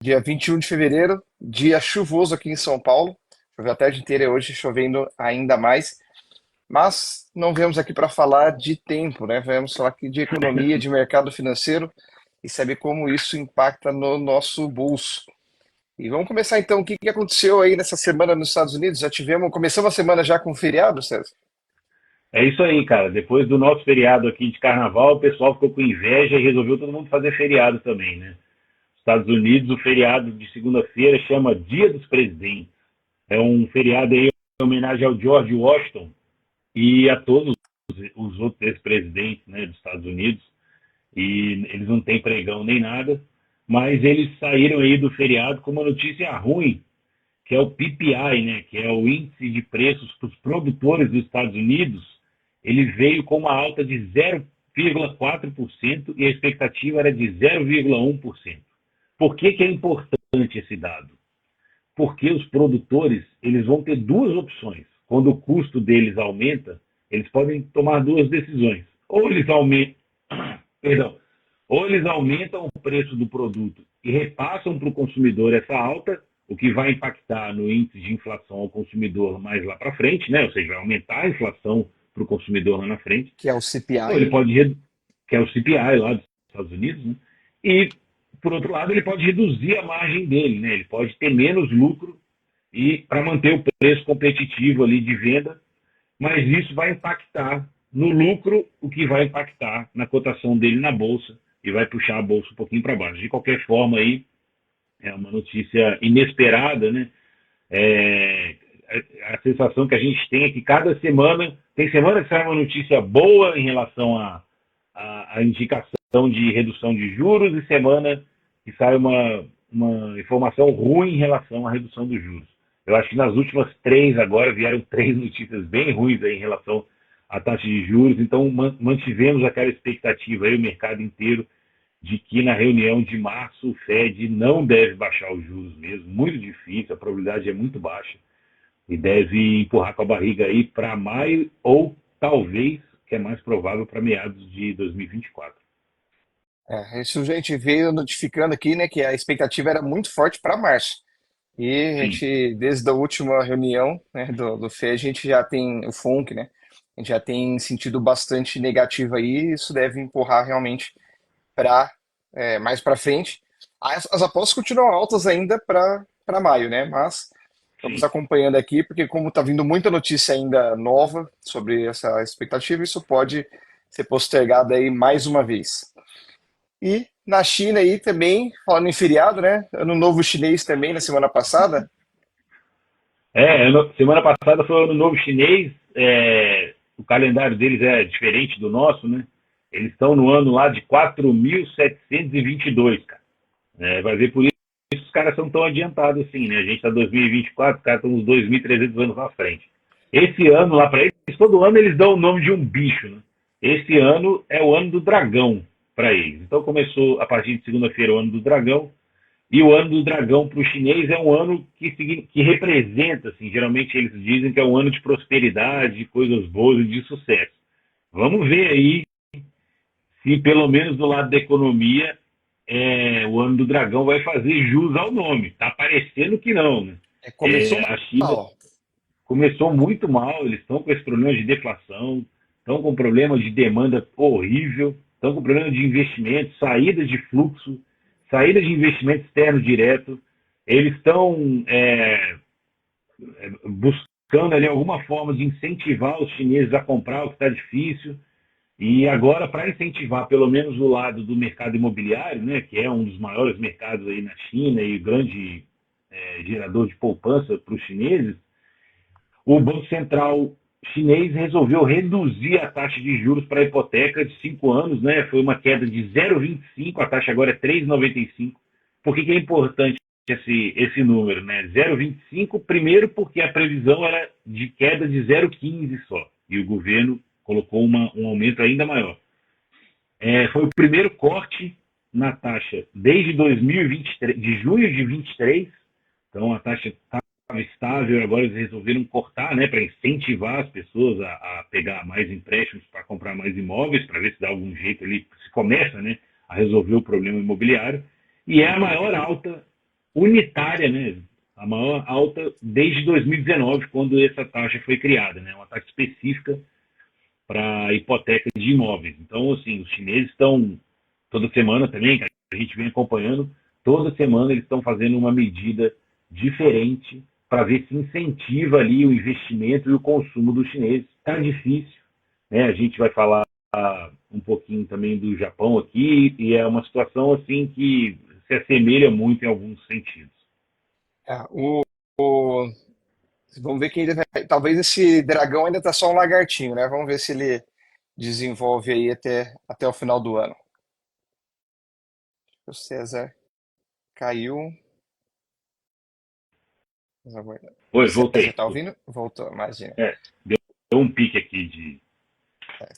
Dia 21 de fevereiro, dia chuvoso aqui em São Paulo. Choveu a tarde inteira e hoje chovendo ainda mais. Mas não viemos aqui para falar de tempo, né? Viemos falar aqui de economia, de mercado financeiro e saber como isso impacta no nosso bolso. E vamos começar então. O que que aconteceu aí nessa semana nos Estados Unidos? Começamos a semana já com feriado, César? É isso aí, cara. Depois do nosso feriado aqui de carnaval, o pessoal ficou com inveja e resolveu todo mundo fazer feriado também, né? Nos Estados Unidos, o feriado de segunda-feira chama Dia dos Presidentes. É um feriado aí em homenagem ao George Washington e a todos os outros ex-presidentes, né, dos Estados Unidos. E eles não têm pregão nem nada, mas eles saíram aí do feriado com uma notícia ruim, que é o PPI, né, que é o índice de preços para os produtores dos Estados Unidos. Ele veio com uma alta de 0,4% e a expectativa era de 0,1%. Por que é importante esse dado? Porque os produtores eles vão ter duas opções. Quando o custo deles aumenta, eles podem tomar duas decisões. Ou eles aumentam, perdão, ou eles aumentam o preço do produto e repassam para o consumidor essa alta, o que vai impactar no índice de inflação ao consumidor mais lá para frente, né? Ou seja, vai aumentar a inflação para o consumidor lá na frente. Que é o Ou CPI. ele pode, que é o CPI lá dos Estados Unidos, né? E, por outro lado, ele pode reduzir a margem dele, né? Ele pode ter menos lucro e para manter o preço competitivo ali de venda, mas isso vai impactar no lucro, o que vai impactar na cotação dele na bolsa e vai puxar a bolsa um pouquinho para baixo. De qualquer forma, aí é uma notícia inesperada, né? É, a sensação que a gente tem é que cada semana, tem semana que sai uma notícia boa em relação à indicação de redução de juros e semana que sai uma informação ruim em relação à redução dos juros. Eu acho que nas últimas três agora vieram três notícias bem ruins aí em relação à taxa de juros, então mantivemos aquela expectativa aí, o mercado inteiro, de que na reunião de março o Fed não deve baixar os juros mesmo, muito difícil, a probabilidade é muito baixa, e deve empurrar com a barriga aí para maio ou talvez, que é mais provável, para meados de 2024. Isso a gente veio notificando aqui, né, que a expectativa era muito forte para março. E a Sim, gente, desde a última reunião, né, do FED, a gente já tem o FONC, né? A gente já tem sentido bastante negativo aí, e isso deve empurrar realmente para mais para frente. As apostas continuam altas ainda para maio, né? Mas vamos sim. acompanhando aqui, porque como está vindo muita notícia ainda nova sobre essa expectativa, isso pode ser postergado aí mais uma vez. E na China aí também, falando em feriado, né? Ano Novo Chinês também na semana passada. Semana passada foi o Ano Novo Chinês, o calendário deles é diferente do nosso, né? Eles estão no ano lá de 4.722, cara. Vai ver por isso que os caras são tão adiantados assim, né? A gente está em 2024, os caras estão uns 2.300 anos na frente. Esse ano lá para eles, todo ano eles dão o nome de um bicho, né? Esse ano é o ano do dragão para eles. Então começou a partir de segunda-feira o ano do dragão, e o ano do dragão para o chinês é um ano que representa, assim, geralmente eles dizem que é um ano de prosperidade, de coisas boas e de sucesso. Vamos ver aí se, pelo menos do lado da economia, o ano do dragão vai fazer jus ao nome. Está parecendo que não, né? Começou A China mal. começou muito mal, eles estão com esse problema de deflação, estão com problema de demanda horrível, estão com problema de investimento, saída de investimento externo direto. Eles estão buscando ali alguma forma de incentivar os chineses a comprar o que está difícil. E agora, para incentivar, pelo menos o lado do mercado imobiliário, né, que é um dos maiores mercados aí na China e grande gerador de poupança para os chineses, o Banco Central chinês resolveu reduzir a taxa de juros para a hipoteca de 5 anos, né? Foi uma queda de 0,25, a taxa agora é 3,95. Por que é importante esse número, né? 0,25, primeiro porque a previsão era de queda de 0,15 só, e o governo colocou um aumento ainda maior. Foi o primeiro corte na taxa desde 2023, de junho de 23, então a taxa estava estável, agora eles resolveram cortar, né, para incentivar as pessoas a pegar mais empréstimos para comprar mais imóveis, para ver se dá algum jeito ali, se começa, né, a resolver o problema imobiliário, e é a maior alta unitária, né? A maior alta desde 2019, quando essa taxa foi criada, né? Uma taxa específica para hipoteca de imóveis. Então, assim, os chineses estão toda semana também, a gente vem acompanhando, toda semana eles estão fazendo uma medida diferente para ver se incentiva ali o investimento e o consumo dos chineses. Está difícil, né? A gente vai falar um pouquinho também do Japão aqui, e é uma situação assim que se assemelha muito em alguns sentidos. É, vamos ver quem ele vai. Talvez esse dragão ainda tá só um lagartinho, né? Vamos ver se ele desenvolve aí até o final do ano. O César caiu. Vamos aguardar. Oi, César, voltei. tá ouvindo? Voltou, imagina. É, deu um pique aqui de.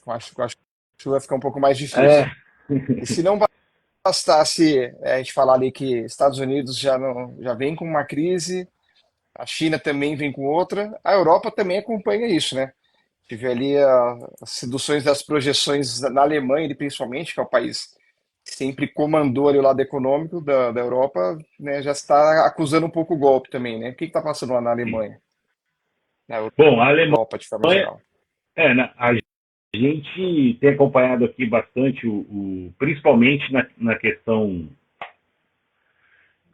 Com a chuva fica um pouco mais difícil. É, E se não bastasse a gente falar ali que Estados Unidos já, não, já vem com uma crise, a China também vem com outra, a Europa também acompanha isso, né? Tive ali as reduções das projeções na Alemanha, ele principalmente, que é o país que sempre comandou ali o lado econômico da Europa, né, já está acusando um pouco o golpe também, né? O que está passando lá na Alemanha, na bom, a Alemanha, Europa de forma geral? a gente tem acompanhado aqui bastante, principalmente na questão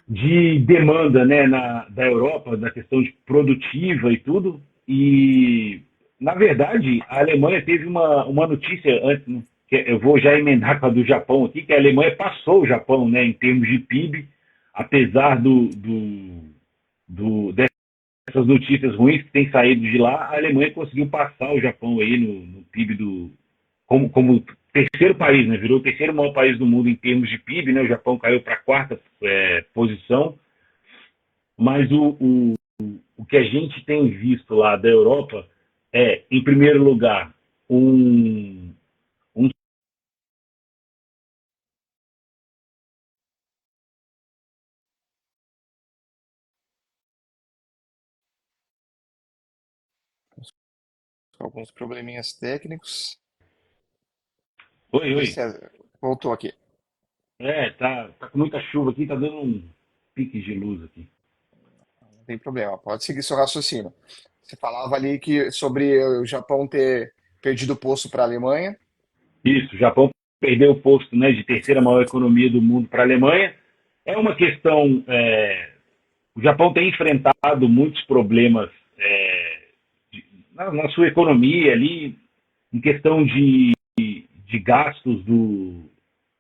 de demanda, né, da Europa, da questão de produtiva e tudo. E, na verdade, a Alemanha teve uma notícia antes, né, que eu vou já emendar com a do Japão aqui, que a Alemanha passou o Japão, né, em termos de PIB, apesar dessas notícias ruins que têm saído de lá, a Alemanha conseguiu passar o Japão aí no PIB como terceiro país, né? Virou o terceiro maior país do mundo em termos de PIB, né? O Japão caiu para a quarta posição, mas o que a gente tem visto lá da Europa é, em primeiro lugar, um Alguns probleminhas técnicos. oi, Oi, oi. César, voltou aqui. Tá com muita chuva aqui, tá dando um pique de luz aqui. Não tem problema, pode seguir seu raciocínio. Você falava ali que sobre o Japão ter perdido o posto para a Alemanha. Isso, o Japão perdeu o posto, né, de terceira maior economia do mundo para a Alemanha. É uma questão. O Japão tem enfrentado muitos problemas na sua economia ali, em questão de gastos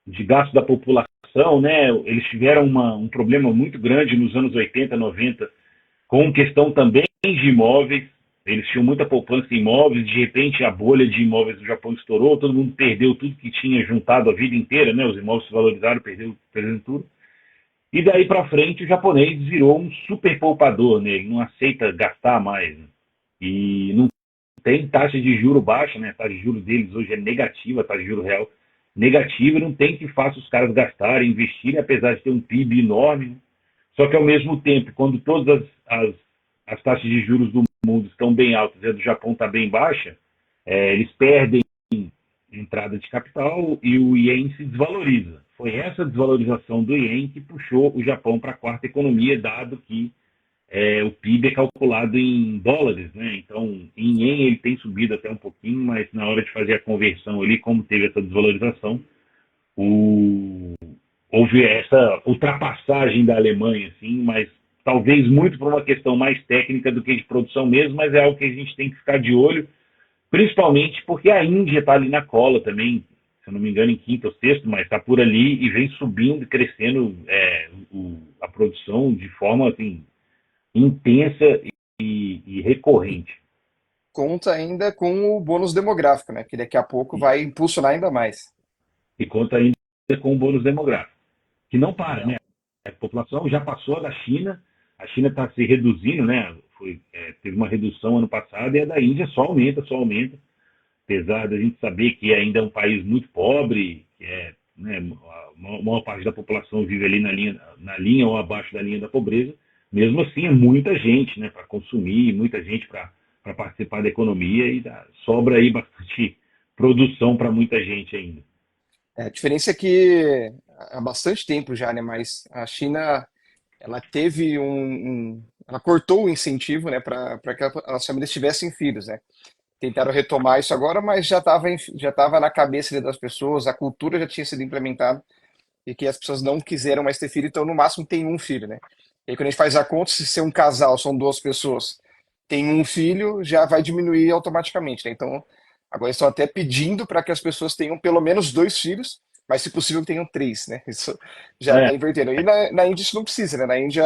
de gasto da população, né? Eles tiveram um problema muito grande nos anos 80, 90, com questão também de imóveis. Eles tinham muita poupança em imóveis, de repente a bolha de imóveis do Japão estourou, todo mundo perdeu tudo que tinha juntado a vida inteira, né? Os imóveis se valorizaram, perdendo tudo. E daí para frente o japonês virou um super poupador, né? Ele não aceita gastar mais, né? E não tem taxa de juro baixa, né? A taxa de juro deles hoje é negativa, a taxa de juro real negativa, não tem que faça os caras gastarem, investirem, apesar de ter um PIB enorme, né? Só que ao mesmo tempo, quando todas as taxas de juros do mundo estão bem altas e a do Japão está bem baixa, eles perdem entrada de capital e o ien se desvaloriza. Foi essa desvalorização do ien que puxou o Japão para a quarta economia, dado que o PIB é calculado em dólares, né? Então, em ien ele tem subido até um pouquinho, mas na hora de fazer a conversão ali, como teve essa desvalorização, o, houve essa ultrapassagem da Alemanha, assim, mas talvez muito por uma questão mais técnica do que de produção mesmo, mas é algo que a gente tem que ficar de olho, principalmente porque a Índia está ali na cola também, se eu não me engano, em quinto ou sexto, mas está por ali e vem subindo e crescendo a produção de forma assim, intensa e recorrente. Conta ainda com o bônus demográfico, né? Que daqui a pouco vai impulsionar ainda mais. E conta ainda com o bônus demográfico, que não para, né? Não. A população já passou da China, a China está se reduzindo, né? Teve uma redução ano passado e a da Índia só aumenta, apesar da gente saber que ainda é um país muito pobre, que né, a maior parte da população vive ali na linha ou abaixo da linha da pobreza, mesmo assim é muita gente, né, para consumir, muita gente para participar da economia e sobra aí bastante produção para muita gente ainda. A diferença é que há bastante tempo já, né? Mas a China ela teve ela cortou o incentivo, né, para que as famílias tivessem filhos, né? Tentaram retomar isso agora, mas já estava na cabeça ali das pessoas, a cultura já tinha sido implementada e que as pessoas não quiseram mais ter filho, então no máximo tem um filho, né? E aí, quando a gente faz a conta, se ser um casal, são duas pessoas, tem um filho, já vai diminuir automaticamente, né? Então, agora estão até pedindo para que as pessoas tenham pelo menos dois filhos, mas se possível tenham três, né? Isso já É, está invertendo. E na Índia isso não precisa, né? Na Índia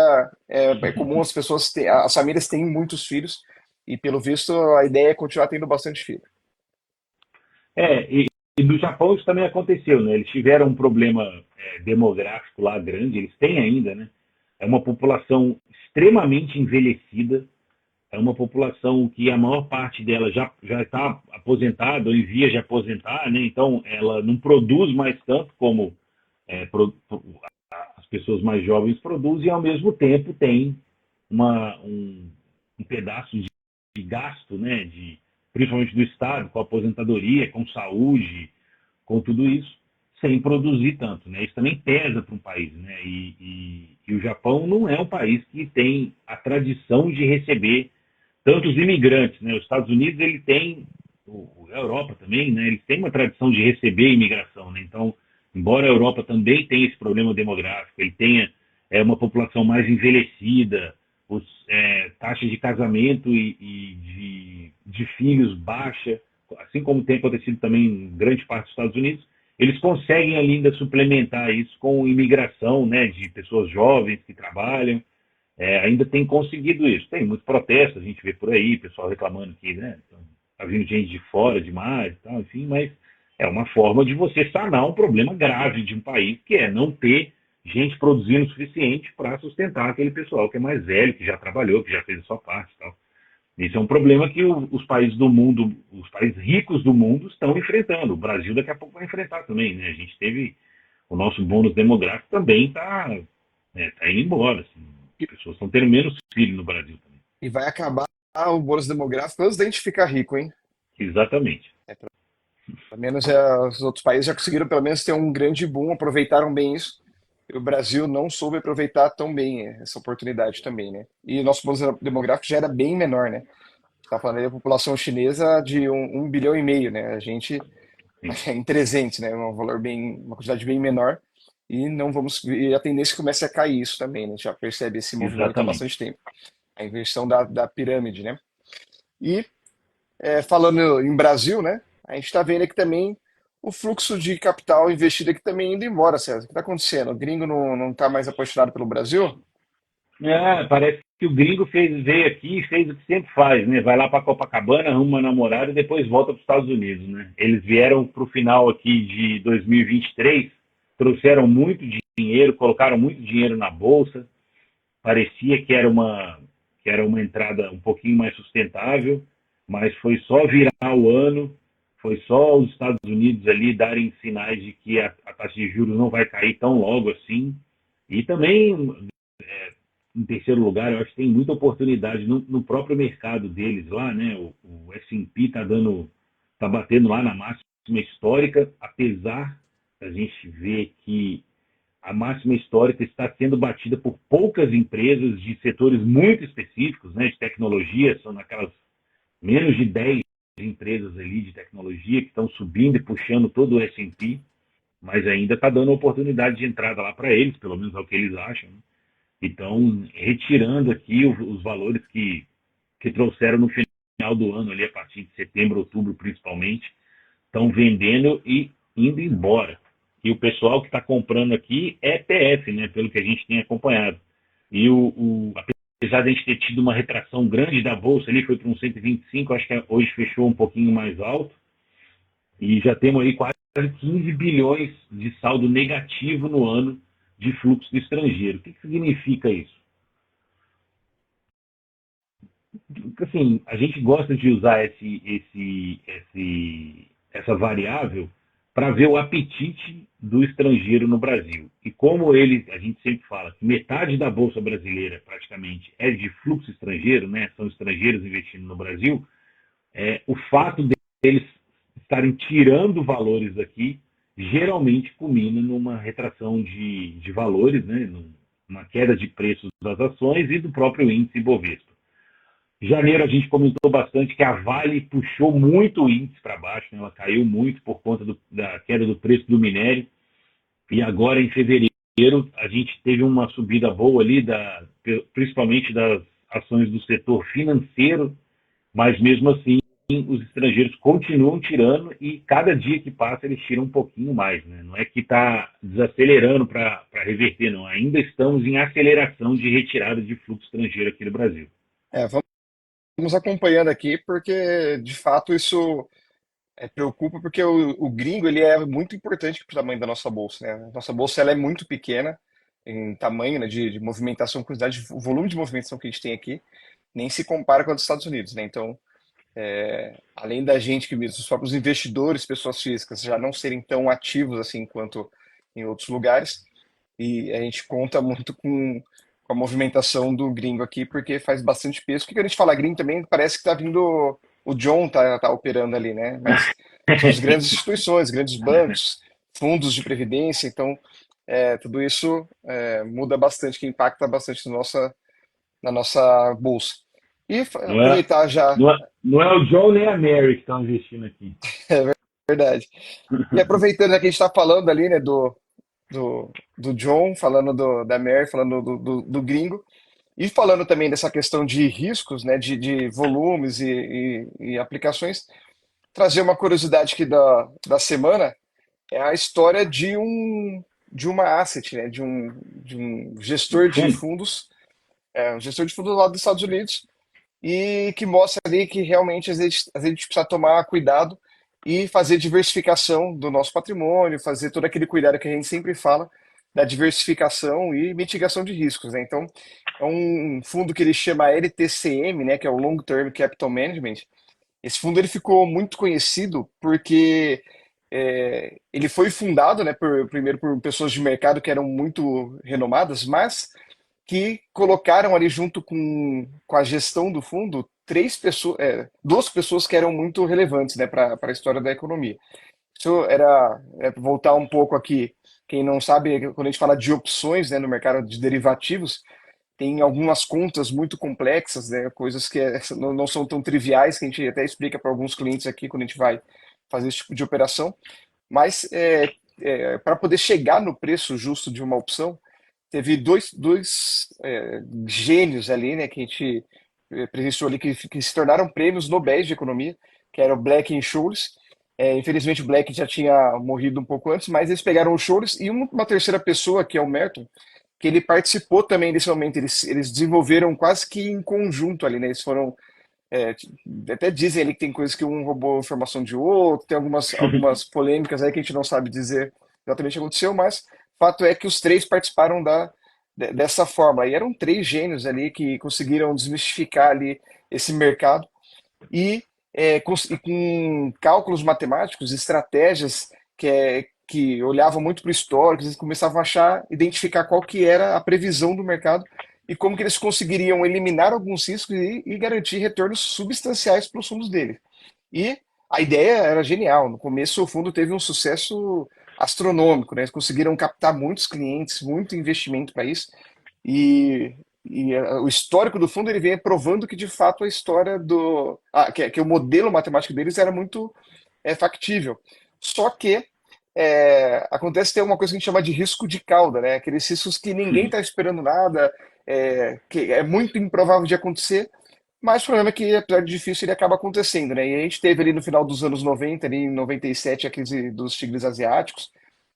é comum as pessoas, as famílias têm muitos filhos, e pelo visto a ideia é continuar tendo bastante filho. e no Japão isso também aconteceu, né? Eles tiveram um problema demográfico lá grande, eles têm ainda, né? É uma população extremamente envelhecida, é uma população que a maior parte dela já está aposentada ou em via de aposentar, né? Então ela não produz mais tanto como é, pro, as pessoas mais jovens produzem, e ao mesmo tempo tem um pedaço de gasto, né? Principalmente do Estado, com a aposentadoria, com saúde, com tudo isso, sem produzir tanto, né? Isso também pesa para um país, né? E o Japão não é um país que tem a tradição de receber tantos imigrantes, né? Os Estados Unidos ele tem, a Europa também, né? Eles têm uma tradição de receber imigração, né? Então, embora a Europa também tenha esse problema demográfico, ele tenha uma população mais envelhecida, taxas de casamento de filhos baixa, assim como tem acontecido também em grande parte dos Estados Unidos, eles conseguem ainda suplementar isso com imigração, né, de pessoas jovens que trabalham, ainda tem conseguido isso. Tem muitos protestos, a gente vê por aí, pessoal reclamando que, né, tá vindo gente de fora demais, tal, enfim, mas é uma forma de você sanar um problema grave de um país, que é não ter gente produzindo o suficiente para sustentar aquele pessoal que é mais velho, que já trabalhou, que já fez a sua parte, tal. Isso é um problema que os países do mundo, os países ricos do mundo estão enfrentando. O Brasil daqui a pouco vai enfrentar também, né? A gente teve o nosso bônus demográfico também tá indo embora. Assim. E, As pessoas estão tendo menos filhos no Brasil também. e vai acabar o bônus demográfico antes da gente ficar rico, hein? Exatamente. Pelo menos os outros países já conseguiram pelo menos ter um grande boom, aproveitaram bem isso. E o Brasil não soube aproveitar tão bem essa oportunidade também, né? E o nosso bônus demográfico já era bem menor, né? Está falando aí da população chinesa de 1,5 bilhão, né? A gente Sim. é em 300, né? Um valor uma quantidade bem menor. E não vamos, e a tendência começa a cair isso também, né? Já percebe esse movimento há Exatamente. bastante tempo. A inversão da pirâmide, né? E falando em Brasil, né? A gente está vendo aqui também o fluxo de capital investido aqui também indo embora, César. O que está acontecendo? O gringo não está mais apaixonado pelo Brasil? Parece que o gringo veio aqui e fez o que sempre faz, né? Vai lá para Copacabana, arruma uma namorada e depois volta para os Estados Unidos, né? Eles vieram para o final aqui de 2023, trouxeram muito dinheiro, colocaram muito dinheiro na bolsa, parecia que era uma entrada um pouquinho mais sustentável, mas foi só virar o ano, foi só os Estados Unidos ali darem sinais de que a taxa de juros não vai cair tão logo assim. E também, em terceiro lugar, eu acho que tem muita oportunidade no próprio mercado deles lá, né? O S&P tá batendo lá na máxima histórica, apesar da gente ver que a máxima histórica está sendo batida por poucas empresas de setores muito específicos, né, de tecnologia, são naquelas menos de 10 empresas ali de tecnologia que estão subindo e puxando todo o S&P, mas ainda está dando oportunidade de entrada lá para eles, pelo menos é o que eles acham. Né? Então, retirando aqui os valores que trouxeram no final do ano, ali a partir de setembro, outubro principalmente, estão vendendo e indo embora. E o pessoal que está comprando aqui é PF, né, pelo que a gente tem acompanhado. E apesar de a gente ter tido uma retração grande da bolsa ali, foi para um 125, acho que hoje fechou um pouquinho mais alto, e já temos aí quase 15 bilhões de saldo negativo no ano de fluxo do estrangeiro. O que significa isso? Assim, a gente gosta de usar essa variável para ver o apetite do estrangeiro no Brasil. E como a gente sempre fala que metade da Bolsa Brasileira praticamente é de fluxo estrangeiro, né? São estrangeiros investindo no Brasil, o fato deles estarem tirando valores daqui geralmente culmina numa retração de valores, né? uma queda de preços das ações e do próprio índice Bovespa. Em janeiro a gente comentou bastante que a Vale puxou muito o índice para baixo, né? Ela caiu muito por conta da queda do preço do minério. E agora em fevereiro a gente teve uma subida boa ali, principalmente das ações do setor financeiro, mas mesmo assim os estrangeiros continuam tirando e cada dia que passa eles tiram um pouquinho mais, né? Não é que está desacelerando para reverter, não. Ainda estamos em aceleração de retirada de fluxo estrangeiro aqui no Brasil. É, vamos acompanhando aqui, porque de fato isso preocupa, porque o gringo ele é muito importante para o tamanho da nossa bolsa, né? A nossa bolsa ela é muito pequena em tamanho, né, de movimentação, quantidade, o volume de movimentação que a gente tem aqui, nem se compara com a dos Estados Unidos, né? Então, além da gente que mesmo, os próprios investidores, pessoas físicas, já não serem tão ativos assim quanto em outros lugares, e a gente conta muito com a movimentação do gringo aqui, porque faz bastante peso. Porque quando a gente fala gringo também, parece que tá vindo o John tá operando ali, né? Mas são as grandes instituições, grandes bancos, fundos de previdência, então tudo isso muda bastante, que impacta bastante na nossa bolsa. E Não é, aproveitar já, não é o John nem a Mary que estão investindo aqui. verdade. E aproveitando já que a gente está falando ali, né, do John, falando da Mary, falando do gringo, e falando também dessa questão de riscos, né, de volumes e aplicações, trazer uma curiosidade aqui da semana é a história de uma asset, né, de um Um gestor de fundo. fundos, um gestor de fundos lá dos Estados Unidos, e que mostra ali que realmente a gente precisa tomar cuidado e fazer diversificação do nosso patrimônio, fazer todo aquele cuidado que a gente sempre fala da diversificação e mitigação de riscos, né? Então, é um fundo que ele chama LTCM, né, que é o Long Term Capital Management. Esse fundo ele ficou muito conhecido porque ele foi fundado, né, primeiro por pessoas de mercado que eram muito renomadas, mas que colocaram ali junto com a gestão do fundo três pessoas, duas pessoas que eram muito relevantes, né, para a história da economia. Isso voltar um pouco aqui, quem não sabe, quando a gente fala de opções, né, no mercado de derivativos, tem algumas contas muito complexas, né, coisas que não são tão triviais, que a gente até explica para alguns clientes aqui quando a gente vai fazer esse tipo de operação, mas para poder chegar no preço justo de uma opção, teve dois gênios ali, né, que a gente presenciou ali, que se tornaram prêmios Nobel de Economia, que era o Black e Scholes. Infelizmente o Black já tinha morrido um pouco antes, mas eles pegaram o Scholes e uma terceira pessoa, que é o Merton, que ele participou também desse momento. Eles desenvolveram quase que em conjunto ali, né? Eles foram é, até dizem ali que tem coisas que um roubou informação de outro, tem algumas polêmicas aí que a gente não sabe dizer exatamente o que aconteceu, mas fato é que os três participaram dessa forma. E eram três gênios ali que conseguiram desmistificar ali esse mercado e, e com cálculos matemáticos, estratégias que olhavam muito para o histórico, eles começavam a identificar qual que era a previsão do mercado e como que eles conseguiriam eliminar alguns riscos e garantir retornos substanciais para os fundos dele. E a ideia era genial. No começo, o fundo teve um sucesso astronômico, né? Eles conseguiram captar muitos clientes, muito investimento para isso. E, o histórico do fundo ele vem provando que, de fato, a história que o modelo matemático deles era muito factível. Só que acontece ter uma coisa que a gente chama de risco de cauda, né? Aqueles riscos que ninguém está esperando nada, que é muito improvável de acontecer, mas o problema é que, apesar de difícil, ele acaba acontecendo, né? E a gente teve ali no final dos anos 90, ali em 97, a crise dos tigres asiáticos.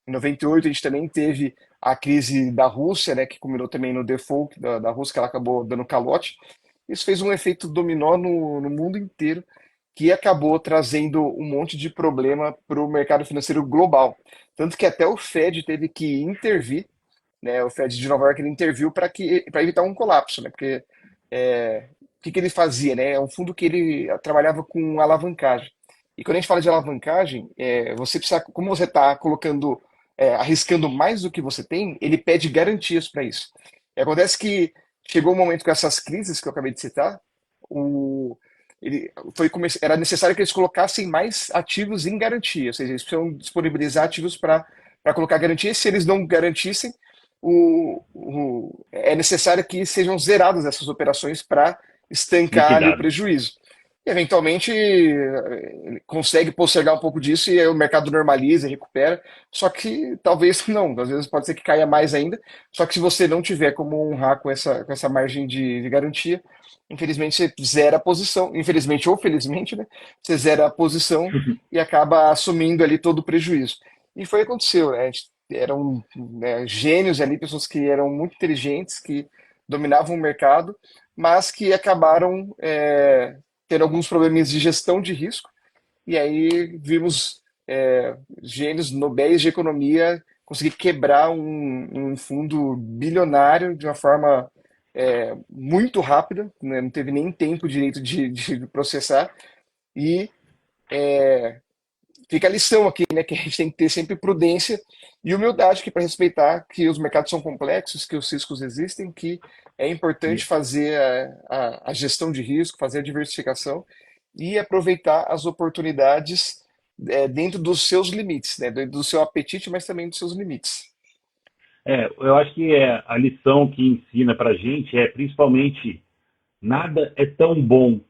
Em 98, a gente também teve a crise da Rússia, né? Que culminou também no default da Rússia, que ela acabou dando calote. Isso fez um efeito dominó no mundo inteiro, que acabou trazendo um monte de problema para o mercado financeiro global. Tanto que até o Fed teve que intervir, né? O Fed de Nova York ele interviu para evitar um colapso, né? Porque o que ele fazia, né? É um fundo que ele trabalhava com alavancagem. E quando a gente fala de alavancagem, você precisa, como você está colocando, arriscando mais do que você tem, ele pede garantias para isso. E acontece que chegou um momento com essas crises que eu acabei de citar, o, era necessário que eles colocassem mais ativos em garantia, ou seja, eles precisam disponibilizar ativos para colocar garantia. Se eles não garantissem, é necessário que sejam zeradas essas operações para estancar ali o Liquidado. prejuízo. E, eventualmente, ele consegue postergar um pouco disso e aí o mercado normaliza, recupera. Só que talvez não, às vezes pode ser que caia mais ainda. Só que se você não tiver como honrar com essa margem de garantia, infelizmente você zera a posição. Infelizmente ou felizmente, né? Você zera a posição e acaba assumindo ali todo o prejuízo. E foi o que aconteceu, né? A gente eram, né, gênios ali, pessoas que eram muito inteligentes, que dominavam o mercado, mas que acabaram tendo alguns problemas de gestão de risco. E aí vimos gênios nobéis de economia conseguir quebrar um fundo bilionário de uma forma muito rápida, né? Não teve nem tempo direito de processar. E fica a lição aqui, né, que a gente tem que ter sempre prudência e humildade para respeitar que os mercados são complexos, que os riscos existem, que é importante Isso. fazer a gestão de risco, fazer a diversificação e aproveitar as oportunidades dentro dos seus limites, né, dentro do seu apetite, mas também dos seus limites. Eu acho que a lição que ensina para a gente é principalmente nada é tão bom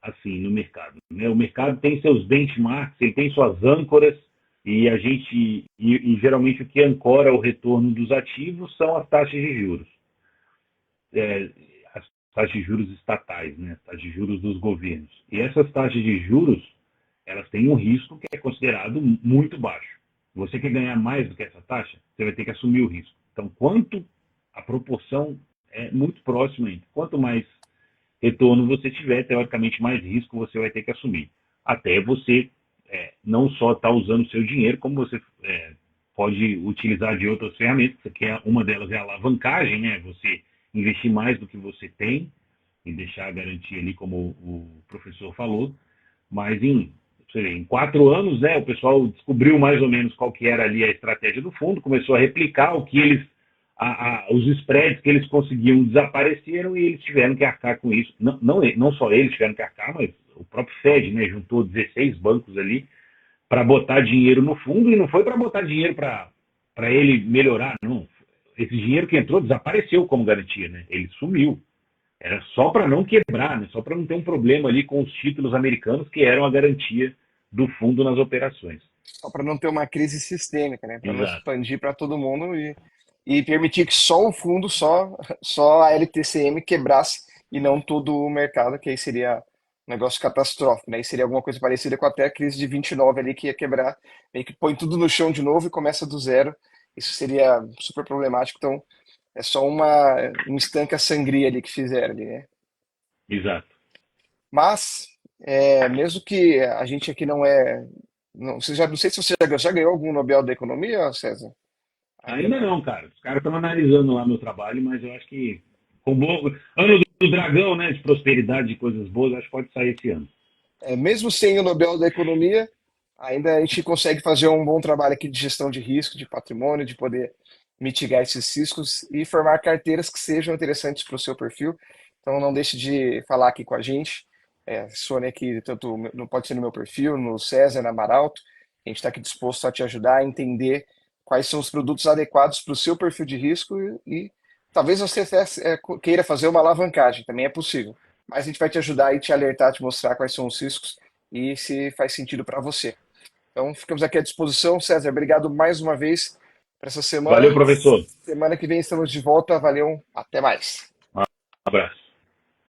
assim no mercado, né? O mercado tem seus benchmarks, ele tem suas âncoras e a gente e geralmente o que ancora o retorno dos ativos são as taxas de juros, é, as taxas de juros estatais, né? As taxas de juros dos governos. E essas taxas de juros elas têm um risco que é considerado muito baixo. Você quer ganhar mais do que essa taxa, você vai ter que assumir o risco. Então, quanto a proporção é muito próxima ainda. Quanto mais retorno você tiver, teoricamente mais risco você vai ter que assumir. Até você não só estar usando o seu dinheiro, como você pode utilizar de outras ferramentas, que uma delas é a alavancagem, né? Você investir mais do que você tem e deixar a garantia ali, como o professor falou, mas em 4 anos, né, o pessoal descobriu mais ou menos qual que era ali a estratégia do fundo, começou a replicar o que eles, os spreads que eles conseguiam desapareceram e eles tiveram que arcar com isso. Não só eles tiveram que arcar, mas o próprio Fed, né, juntou 16 bancos ali para botar dinheiro no fundo e não foi para botar dinheiro para ele melhorar, não. Esse dinheiro que entrou desapareceu como garantia, né? Ele sumiu. Era só para não quebrar, né? Só para não ter um problema ali com os títulos americanos que eram a garantia do fundo nas operações. Só para não ter uma crise sistêmica, né, para não Exato. expandir para todo mundo e permitir que só o fundo, só a LTCM quebrasse e não todo o mercado, que aí seria um negócio catastrófico, né? E seria alguma coisa parecida com até a crise de 29 ali que ia quebrar, meio que põe tudo no chão de novo e começa do zero. Isso seria super problemático, então é só um estanque a sangria ali que fizeram ali, né? Exato. Mas, mesmo que a gente aqui não é. Não, não sei se você já ganhou algum Nobel da Economia, César? Ainda Ainda não. não, cara. Os caras estão analisando lá meu trabalho, mas eu acho que com bom, ano do dragão, né, de prosperidade, de coisas boas, acho que pode sair esse ano. Mesmo sem o Nobel da Economia, ainda a gente consegue fazer um bom trabalho aqui de gestão de risco, de patrimônio, de poder mitigar esses riscos e formar carteiras que sejam interessantes para o seu perfil. Então não deixe de falar aqui com a gente. Sônia aqui, tanto não pode ser no meu perfil, no César, na Amaralto. A gente está aqui disposto a te ajudar a entender quais são os produtos adequados para o seu perfil de risco e talvez você até, queira fazer uma alavancagem, também é possível. Mas a gente vai te ajudar e te alertar, te mostrar quais são os riscos e se faz sentido para você. Então, ficamos aqui à disposição. César, obrigado mais uma vez por essa Valeu, semana. professor. Semana que vem estamos de volta. Valeu, até mais. Um abraço.